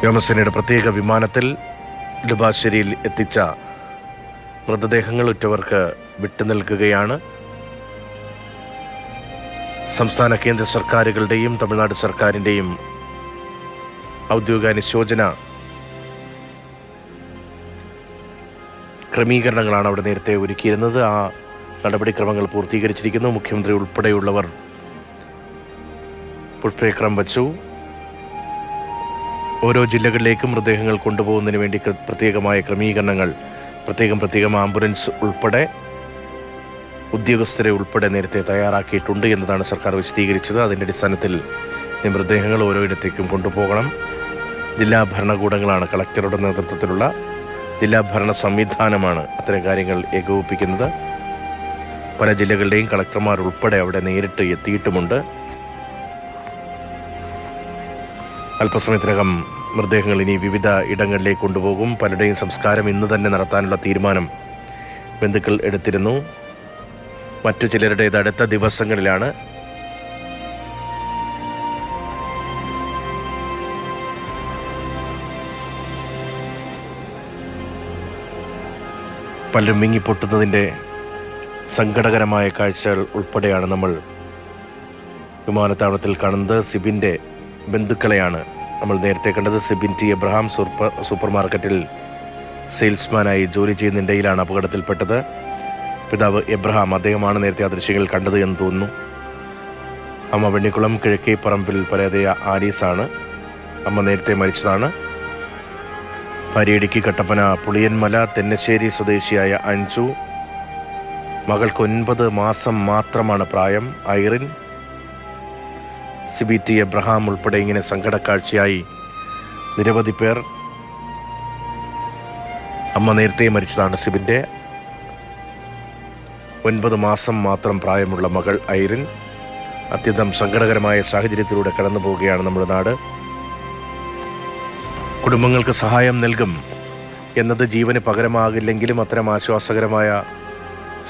വ്യോമസേനയുടെ പ്രത്യേക വിമാനത്തിൽ നെടുമ്പാശ്ശേരിയിൽ എത്തിച്ച മൃതദേഹങ്ങൾ ഉറ്റവർക്ക് വിട്ടുനൽകുകയാണ്. സംസ്ഥാന കേന്ദ്ര സർക്കാരുകളുടെയും തമിഴ്നാട് സർക്കാരിൻ്റെയും ഔദ്യോഗിക അനുശോചന ക്രമീകരണങ്ങളാണ് അവിടെ നേരത്തെ ഒരുക്കിയിരുന്നത്. ആ നടപടിക്രമങ്ങൾ പൂർത്തീകരിച്ചിരിക്കുന്നു. മുഖ്യമന്ത്രി ഉൾപ്പെടെയുള്ളവർ പുഷ്പചക്രം വച്ചു. ഓരോ ജില്ലകളിലേക്കും മൃതദേഹങ്ങൾ കൊണ്ടുപോകുന്നതിന് വേണ്ടി പ്രത്യേകമായ ക്രമീകരണങ്ങൾ, പ്രത്യേകം ആംബുലൻസ് ഉൾപ്പെടെ ഉദ്യോഗസ്ഥരെ ഉൾപ്പെടെ നേരത്തെ തയ്യാറാക്കിയിട്ടുണ്ട് എന്നതാണ് സർക്കാർ വിശദീകരിച്ചത്. അതിൻ്റെ അടിസ്ഥാനത്തിൽ ഈ മൃതദേഹങ്ങൾ ഓരോയിടത്തേക്കും കൊണ്ടുപോകണം. ജില്ലാ ഭരണകൂടങ്ങളാണ്, കളക്ടറുടെ നേതൃത്വത്തിലുള്ള ജില്ലാ ഭരണ സംവിധാനമാണ് അത്തരം കാര്യങ്ങൾ ഏകോപിപ്പിക്കുന്നത്. പല ജില്ലകളുടെയും കളക്ടർമാർ ഉൾപ്പെടെ അവിടെ നേരിട്ട് എത്തിയിട്ടുമുണ്ട്. അല്പസമയത്തിനകം മൃതദേഹങ്ങൾ ഇനി വിവിധ ഇടങ്ങളിലേക്ക് കൊണ്ടുപോകും. പലരുടെയും സംസ്കാരം ഇന്ന് തന്നെ നടത്താനുള്ള തീരുമാനം ബന്ധുക്കൾ എടുത്തിരുന്നു. മറ്റു ചിലരുടേത് അടുത്ത ദിവസങ്ങളിലാണ്. പലരും മിങ്ങിപ്പൊട്ടുന്നതിൻ്റെ സങ്കടകരമായ കാഴ്ചകൾ ഉൾപ്പെടെയാണ് നമ്മൾ വിമാനത്താവളത്തിൽ കാണുന്നത്. സിബിൻ്റെ ബന്ധുക്കളെയാണ് നമ്മൾ നേരത്തെ കണ്ടത്. സിബിൻ ടി എബ്രഹാം സൂപ്പർ മാർക്കറ്റിൽ സെയിൽസ്മാനായി ജോലി ചെയ്യുന്നതിനിടയിലാണ് അപകടത്തിൽപ്പെട്ടത്. പിതാവ് എബ്രഹാം, അദ്ദേഹമാണ് നേരത്തെ ആ ദൃശ്യങ്ങൾ കണ്ടത് എന്ന് തോന്നുന്നു. അമ്മ വെണ്ണിക്കുളം കിഴക്കേ പറമ്പിൽ പരാതിയ ആലീസാണ്. അമ്മ നേരത്തെ മരിച്ചതാണ്. ഭാര്യ ഇടുക്കി കട്ടപ്പന പുളിയന്മല തെന്നശ്ശേരി സ്വദേശിയായ അഞ്ജു. മകൾക്ക് 9 മാസം മാത്രമാണ് പ്രായം. ഐറിൻ, സിബി ടി എബ്രഹാം ഉൾപ്പെടെ ഇങ്ങനെ സങ്കടക്കാഴ്ചയായി നിരവധി പേർ. അമ്മ നേരത്തെ മരിച്ചതാണ്. സിബിൻ്റെ 9 മാസം മാത്രം പ്രായമുള്ള മകൾ ഐറിൻ. അത്യന്തം സങ്കടകരമായ സാഹചര്യത്തിലൂടെ കടന്നു പോവുകയാണ് നമ്മുടെ നാട്. കുടുംബങ്ങൾക്ക് സഹായം നൽകും എന്നത് ജീവന് പകരമാകില്ലെങ്കിലും അത്തരം ആശ്വാസകരമായ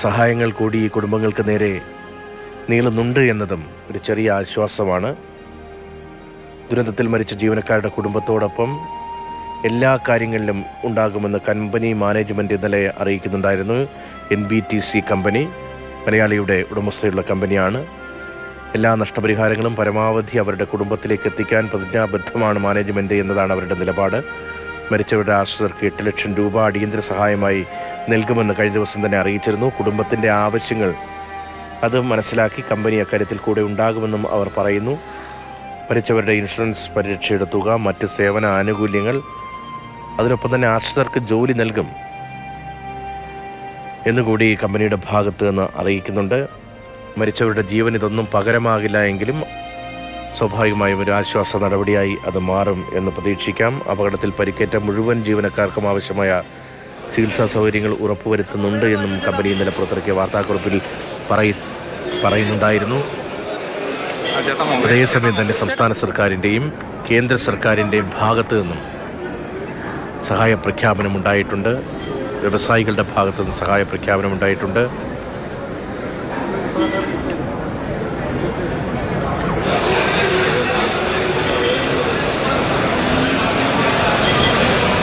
സഹായങ്ങൾ കൂടി ഈ കുടുംബങ്ങൾക്ക് നേരെ നീളുന്നുണ്ട് എന്നതും ഒരു ചെറിയ ആശ്വാസമാണ്. ദുരന്തത്തിൽ മരിച്ച ജീവനക്കാരുടെ കുടുംബത്തോടൊപ്പം എല്ലാ കാര്യങ്ങളിലും ഉണ്ടാകുമെന്ന് കമ്പനി മാനേജ്മെൻറ്റ് ഇന്നലെ അറിയിക്കുന്നുണ്ടായിരുന്നു. NBTC കമ്പനി മലയാളിയുടെ ഉടമസ്ഥയുള്ള കമ്പനിയാണ്. എല്ലാ നഷ്ടപരിഹാരങ്ങളും പരമാവധി അവരുടെ കുടുംബത്തിലേക്ക് എത്തിക്കാൻ പ്രതിജ്ഞാബദ്ധമാണ് മാനേജ്മെൻറ്റ് എന്നതാണ് അവരുടെ നിലപാട്. മരിച്ചവരുടെ ആശ്രിതർക്ക് 8 ലക്ഷം രൂപ അടിയന്തര സഹായമായി നൽകുമെന്ന് കഴിഞ്ഞ ദിവസം തന്നെ അറിയിച്ചിരുന്നു. കുടുംബത്തിൻ്റെ ആവശ്യങ്ങൾ അത് മനസ്സിലാക്കി കമ്പനി അക്കാര്യത്തിൽ കൂടെ ഉണ്ടാകുമെന്നും അവർ പറയുന്നു. മരിച്ചവരുടെ ഇൻഷുറൻസ് പരിരക്ഷയുടെ തുക, മറ്റ് സേവന ആനുകൂല്യങ്ങൾ, അതിനൊപ്പം തന്നെ ആശ്രിതർക്ക് ജോലി നൽകും എന്നുകൂടി കമ്പനിയുടെ ഭാഗത്ത് നിന്ന് അറിയിക്കുന്നുണ്ട്. മരിച്ചവരുടെ ജീവൻ ഇതൊന്നും പകരമാകില്ല എങ്കിലും സ്വാഭാവികമായും ഒരു ആശ്വാസ നടപടിയായി അത് മാറും എന്ന് പ്രതീക്ഷിക്കാം. അപകടത്തിൽ പരിക്കേറ്റ മുഴുവൻ ജീവനക്കാർക്കും ആവശ്യമായ ചികിത്സാ സൗകര്യങ്ങൾ ഉറപ്പുവരുത്തുന്നുണ്ട് എന്നും കമ്പനി ഇന്നലെ പുറത്തിറക്കിയ വാർത്താക്കുറിപ്പിൽ പറയുന്നുണ്ടായിരുന്നു. അതേസമയം തന്നെ സംസ്ഥാന സർക്കാരിൻ്റെയും കേന്ദ്ര സർക്കാരിൻ്റെയും ഭാഗത്തു നിന്നും സഹായ പ്രഖ്യാപനമുണ്ടായിട്ടുണ്ട്. വ്യവസായികളുടെ ഭാഗത്തു നിന്ന് സഹായ പ്രഖ്യാപനമുണ്ടായിട്ടുണ്ട്.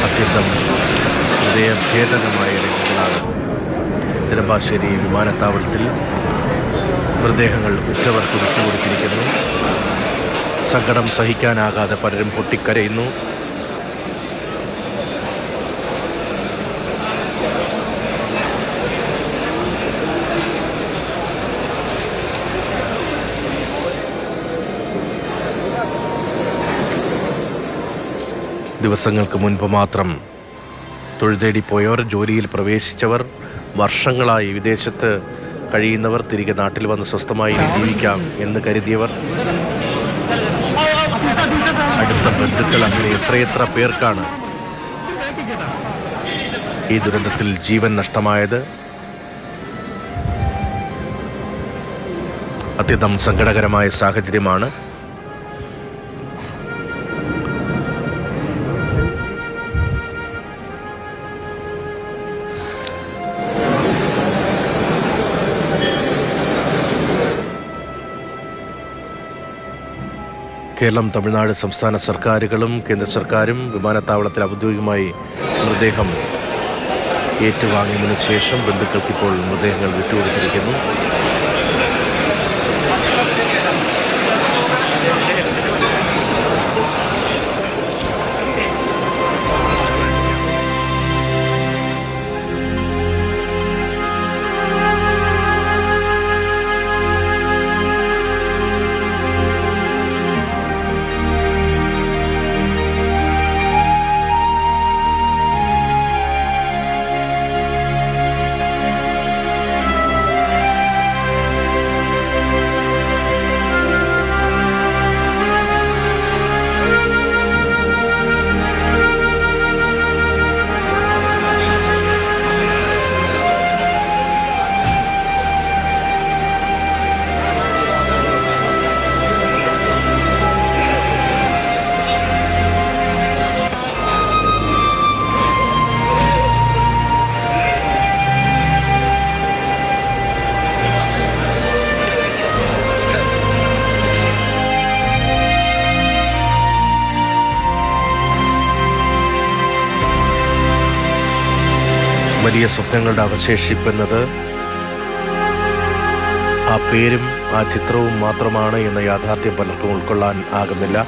അത്യന്തം ഹൃദയഭേദകമായ രംഗങ്ങളാണ് നെടുമ്പാശ്ശേരി വിമാനത്താവളത്തിൽ. മൃതദേഹങ്ങൾ ഉറ്റവർക്ക് വിട്ടുകൊടുത്തിരിക്കുന്നു. സങ്കടം സഹിക്കാനാകാതെ പലരും പൊട്ടിക്കരയുന്നു. ദിവസങ്ങൾക്ക് മുൻപ് മാത്രം തൊഴിൽ തേടിപ്പോയവർ, ജോലിയിൽ പ്രവേശിച്ചവർ, വർഷങ്ങളായി വിദേശത്ത് കഴിയുന്നവർ, തിരികെ നാട്ടിൽ വന്ന് സ്വസ്ഥമായി ജീവിക്കാം എന്ന് കരുതിയവർ, അടുത്ത ബന്ധുക്കൾ, അങ്ങനെ എത്രയെത്ര പേർക്കാണ് ഈ ദുരന്തത്തിൽ ജീവൻ നഷ്ടമായത്. അത്യന്തം സങ്കടകരമായ സാഹചര്യമാണ്. കേരളം, തമിഴ്നാട് സംസ്ഥാന സർക്കാരുകളും കേന്ദ്ര സർക്കാരും വിമാനത്താവളത്തിൽ ഔദ്യോഗികമായി മൃതദേഹം ഏറ്റുവാങ്ങിയതിനു ശേഷം ബന്ധുക്കൾക്കിപ്പോൾ മൃതദേഹങ്ങൾ വിട്ടുകൊടുത്തിരിക്കുന്നു. വലിയ സ്വപ്നങ്ങളുടെ അവശേഷിപ്പെന്നത് ആ പേരും ആ ചിത്രവും മാത്രമാണ് എന്ന യാഥാർത്ഥ്യം പലർക്കും ഉൾക്കൊള്ളാൻ ആകുന്നില്ല.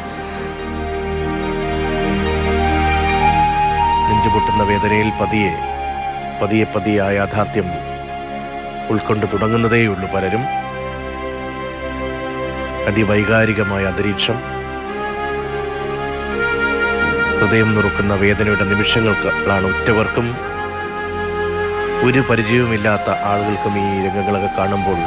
നെഞ്ചുപൊട്ടുന്ന വേദനയിൽ പതിയെ ആ യാഥാർത്ഥ്യം ഉൾക്കൊണ്ട് തുടങ്ങുന്നതേയുള്ളൂ പലരും. അതിവൈകാരികമായ അന്തരീക്ഷം, ഹൃദയം നുറുക്കുന്ന വേദനയുടെ നിമിഷങ്ങളാണ് ഉറ്റവർക്കും ഒരു പരിചയവുമില്ലാത്ത ആളുകൾക്കും ഈ രംഗങ്ങളൊക്കെ കാണുമ്പോൾ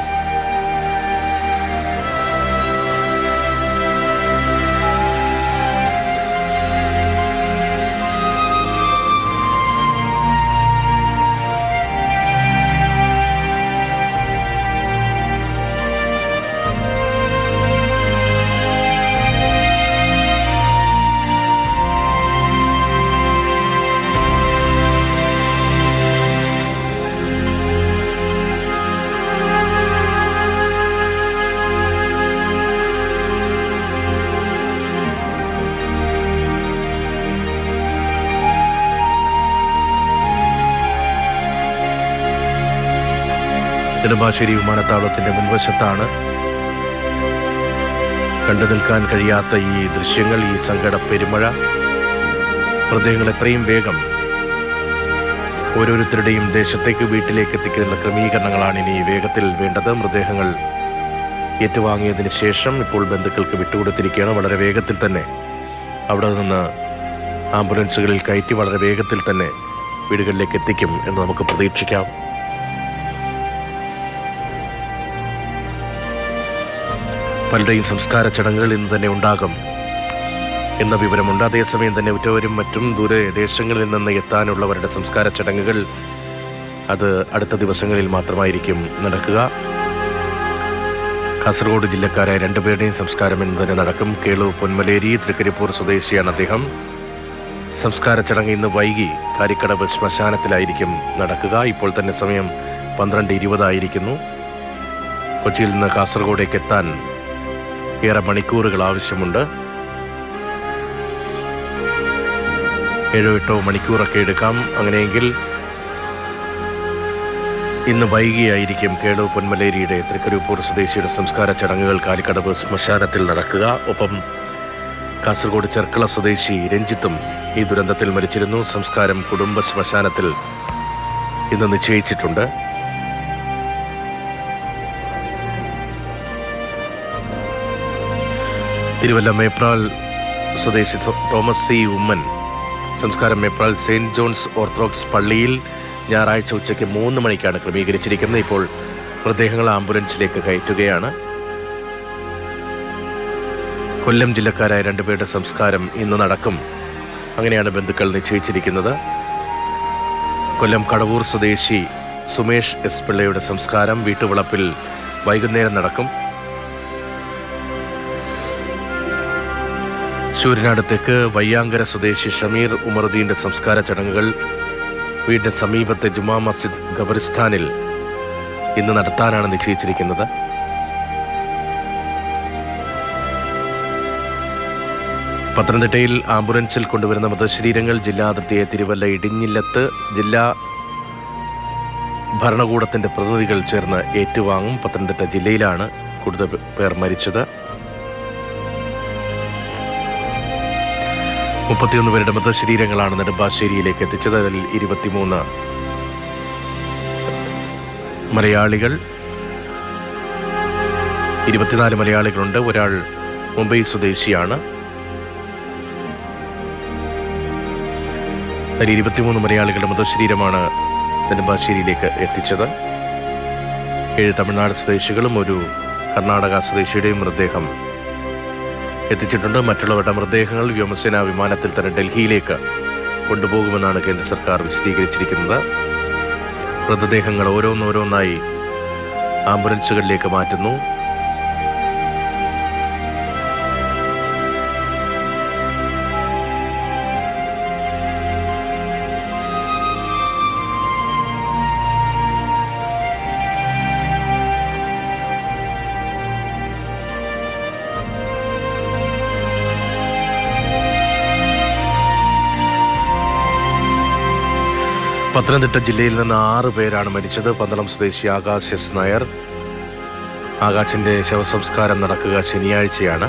നെടുമ്പാശ്ശേരി വിമാനത്താവളത്തിൻ്റെ മുൻവശത്താണ് കണ്ടു നിൽക്കാൻ കഴിയാത്ത ഈ ദൃശ്യങ്ങൾ, ഈ സങ്കട പെരുമഴ. മൃതദേഹങ്ങൾ എത്രയും വേഗം ഓരോരുത്തരുടെയും ദേശത്തേക്ക്, വീട്ടിലേക്ക് എത്തിക്കാനുള്ള ക്രമീകരണങ്ങളാണ് ഇനി വേഗത്തിൽ വേണ്ടത്. മൃതദേഹങ്ങൾ ഏറ്റുവാങ്ങിയതിന് ശേഷം ഇപ്പോൾ ബന്ധുക്കൾക്ക് വിട്ടുകൊടുത്തിരിക്കുകയാണ്. വളരെ വേഗത്തിൽ തന്നെ അവിടെ നിന്ന് ആംബുലൻസുകളിൽ കയറ്റി വളരെ വേഗത്തിൽ തന്നെ വീടുകളിലേക്ക് എത്തിക്കും എന്ന് നമുക്ക് പ്രതീക്ഷിക്കാം. പലരുടെയും സംസ്കാര ചടങ്ങുകൾ ഇന്ന് തന്നെ ഉണ്ടാകും എന്ന വിവരമുണ്ട്. അതേസമയം തന്നെ ഉറ്റവരും മറ്റും ദൂരദേശങ്ങളിൽ നിന്ന് എത്താനുള്ളവരുടെ സംസ്കാര ചടങ്ങുകൾ അത് അടുത്ത ദിവസങ്ങളിൽ മാത്രമായിരിക്കും നടക്കുക. കാസർഗോഡ് ജില്ലക്കാരായ രണ്ടുപേരുടെയും സംസ്കാരം ഇന്ന് തന്നെ നടക്കും. കേളു പൊന്മലേരി തൃക്കരിപ്പൂർ സ്വദേശിയാണ് അദ്ദേഹം. സംസ്കാര ചടങ്ങ് ഇന്ന് വൈകി കാരിക്കടവ് ശ്മശാനത്തിലായിരിക്കും നടക്കുക. ഇപ്പോൾ തന്നെ സമയം 12:20 കൊച്ചിയിൽ നിന്ന് കാസർഗോഡേക്ക് എത്താൻ ഏറെ മണിക്കൂറുകൾ ആവശ്യമുണ്ട്. 7-8 മണിക്കൂറൊക്കെ എടുക്കാം. അങ്ങനെയെങ്കിൽ ഇന്ന് വൈകിയായിരിക്കും കേളു പൊന്മലേരിയുടെ തൃക്കരിപ്പൂർ സ്വദേശിയുടെ സംസ്കാര ചടങ്ങുകൾ കാലിക്കടവ് ശ്മശാനത്തിൽ നടക്കുക. ഒപ്പം കാസർഗോഡ് ചെർക്കള സ്വദേശി രഞ്ജിത്തും ഈ ദുരന്തത്തിൽ മരിച്ചിരുന്നു. സംസ്കാരം കുടുംബ ശ്മശാനത്തിൽ ഇന്ന് നിശ്ചയിച്ചിട്ടുണ്ട്. തിരുവല്ല മേപ്രാൽ സ്വദേശി തോമസ് സി ഉമ്മൻ സംസ്കാരം മേപ്രാൽ സെയിൻറ്റ് ജോൺസ് ഓർത്തഡോക്സ് പള്ളിയിൽ ഞായറാഴ്ച ഉച്ചയ്ക്ക് 3 മണിക്കാണ് ക്രമീകരിച്ചിരിക്കുന്നത്. ഇപ്പോൾ മൃതദേഹങ്ങൾ ആംബുലൻസിലേക്ക് കയറ്റുകയാണ്. കൊല്ലം ജില്ലക്കാരായ 2 പേരുടെ സംസ്കാരം ഇന്ന് നടക്കും. അങ്ങനെയാണ് ബന്ധുക്കൾ നിശ്ചയിച്ചിരിക്കുന്നത്. കൊല്ലം കടവൂർ സ്വദേശി സുമേഷ് എസ് പിള്ളയുടെ സംസ്കാരം വീട്ടുവളപ്പിൽ വൈകുന്നേരം നടക്കും. ശൂരനാട് തെക്ക് വയ്യാങ്കര സ്വദേശി ഷമീർ ഉമറുദ്ദീൻ്റെ സംസ്കാര ചടങ്ങുകൾ വീടിന് സമീപത്തെ ജുമാ മസ്ജിദ് ഖബറിസ്ഥാനിൽ ഇന്ന് നടത്താനാണ് നിശ്ചയിച്ചിരിക്കുന്നത്. പത്തനംതിട്ടയിൽ ആംബുലൻസിൽ കൊണ്ടുവരുന്ന മൃതശരീരങ്ങൾ ജില്ലാ അതിർത്തിയെ തിരുവല്ല ഇടിഞ്ഞില്ലത്ത് ജില്ലാ ഭരണകൂടത്തിൻ്റെ പ്രതിനിധികൾ ചേർന്ന് ഏറ്റുവാങ്ങും. പത്തനംതിട്ട ജില്ലയിലാണ് കൂടുതൽ പേർ മരിച്ചത്. 31 പേരുടെ മൃതശരീരങ്ങളാണ് നെടുമ്പാശ്ശേരിയിലേക്ക് എത്തിച്ചത്. അതിൽ 23 മലയാളികൾ, 24 മലയാളികളുണ്ട്. ഒരാൾ മുംബൈ സ്വദേശിയാണ്. അതിൽ 23 മലയാളികളുടെ മൃതശരീരമാണ് നെടുമ്പാശ്ശേരിയിലേക്ക് എത്തിച്ചത്. 7 തമിഴ്നാട് സ്വദേശികളും ഒരു കർണാടക സ്വദേശിയുടെയും മൃതദേഹം എത്തിച്ചിട്ടുണ്ട്. മറ്റുള്ളവരുടെ മൃതദേഹങ്ങൾ വ്യോമസേനാ വിമാനത്തിൽ തന്നെ ഡൽഹിയിലേക്ക് കൊണ്ടുപോകുമെന്നാണ് കേന്ദ്ര സർക്കാർ വിശദീകരിച്ചിരിക്കുന്നത്. മൃതദേഹങ്ങൾ ഓരോന്നോരോന്നായി ആംബുലൻസുകളിലേക്ക് മാറ്റുന്നു. പത്തനംതിട്ട ജില്ലയിൽ നിന്ന് 6 പേരാണ് മരിച്ചത്. പന്തളം സ്വദേശി ആകാശ് എസ് നായർ. ആകാശിന്റെ ശവസംസ്കാരം നടക്കുക ശനിയാഴ്ചയാണ്.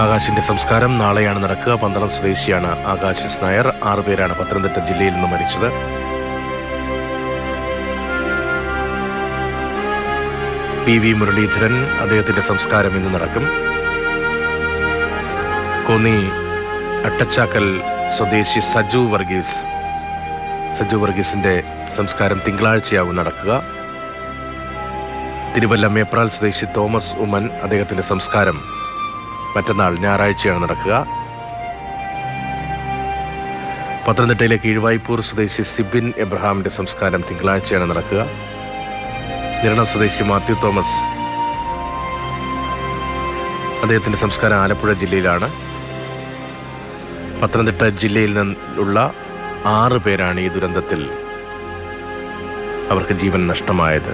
ആകാശിന്റെ സംസ്കാരം നാളെയാണ് നടക്കുക. പന്തളം സ്വദേശിയാണ് ആകാശ് എസ് നായർ. 6 പേരാണ് പത്തനംതിട്ട ജില്ലയിൽ നിന്ന് മരിച്ചത്. PV മുരളീധരൻ, അദ്ദേഹത്തിൻ്റെ സംസ്കാരം ഇന്ന് നടക്കും. കോന്നി അട്ടച്ചാക്കൽ സ്വദേശി സജു വർഗീസിൻ്റെ സംസ്കാരം തിങ്കളാഴ്ചയാവും നടക്കുക. തിരുവല്ല മേപ്രാൽ സ്വദേശി തോമസ് ഉമ്മൻ, അദ്ദേഹത്തിൻ്റെ സംസ്കാരം മറ്റന്നാൾ ഞായറാഴ്ചയാണ് നടക്കുക. പത്തനംതിട്ടയിലെ കീഴ്വായ്പൂർ സ്വദേശി സിബിൻ എബ്രഹാമിൻ്റെ സംസ്കാരം തിങ്കളാഴ്ചയാണ് നടക്കുക. നിരണം സ്വദേശി മാത്യു തോമസ്, അദ്ദേഹത്തിൻ്റെ സംസ്കാരം ആലപ്പുഴ ജില്ലയിലാണ്. പത്തനംതിട്ട ജില്ലയിൽ നിന്നുള്ള 6 പേരാണ് ഈ ദുരന്തത്തിൽ അവർക്ക് ജീവൻ നഷ്ടമായത്.